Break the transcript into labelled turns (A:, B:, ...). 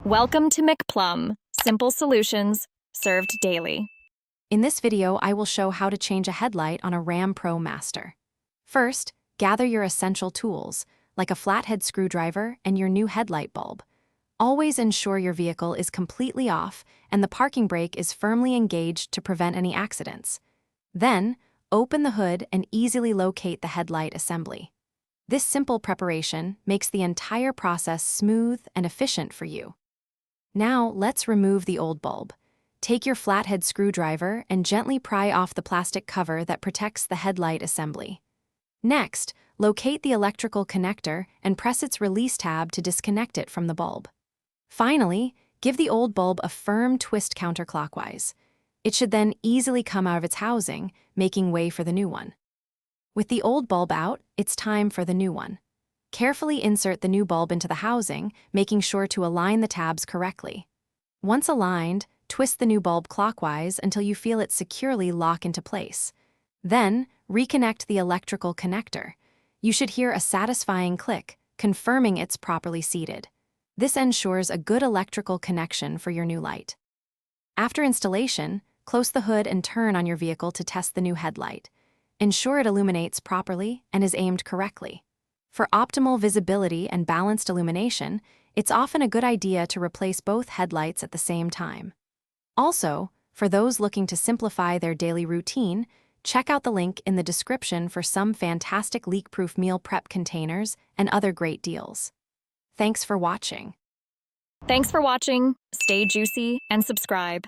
A: Welcome to McPlum, simple solutions served daily.
B: In this video, I will show how to change a headlight on a Ram ProMaster. First, gather your essential tools, like a flathead screwdriver and your new headlight bulb. Always ensure your vehicle is completely off and the parking brake is firmly engaged to prevent any accidents. Then, open the hood and easily locate the headlight assembly. This simple preparation makes the entire process smooth and efficient for you. Now, let's remove the old bulb. Take your flathead screwdriver and gently pry off the plastic cover that protects the headlight assembly. Next, locate the electrical connector and press its release tab to disconnect it from the bulb. Finally, give the old bulb a firm twist counterclockwise. It should then easily come out of its housing, making way for the new one. With the old bulb out, it's time for the new one. Carefully insert the new bulb into the housing, making sure to align the tabs correctly. Once aligned, twist the new bulb clockwise until you feel it securely lock into place. Then, reconnect the electrical connector. You should hear a satisfying click, confirming it's properly seated. This ensures a good electrical connection for your new light. After installation, close the hood and turn on your vehicle to test the new headlight. Ensure it illuminates properly and is aimed correctly. For optimal visibility and balanced illumination, it's often a good idea to replace both headlights at the same time. Also, for those looking to simplify their daily routine, check out the link in the description for some fantastic leak-proof meal prep containers and other great deals. Thanks for watching.
A: Thanks for watching. Stay juicy and subscribe.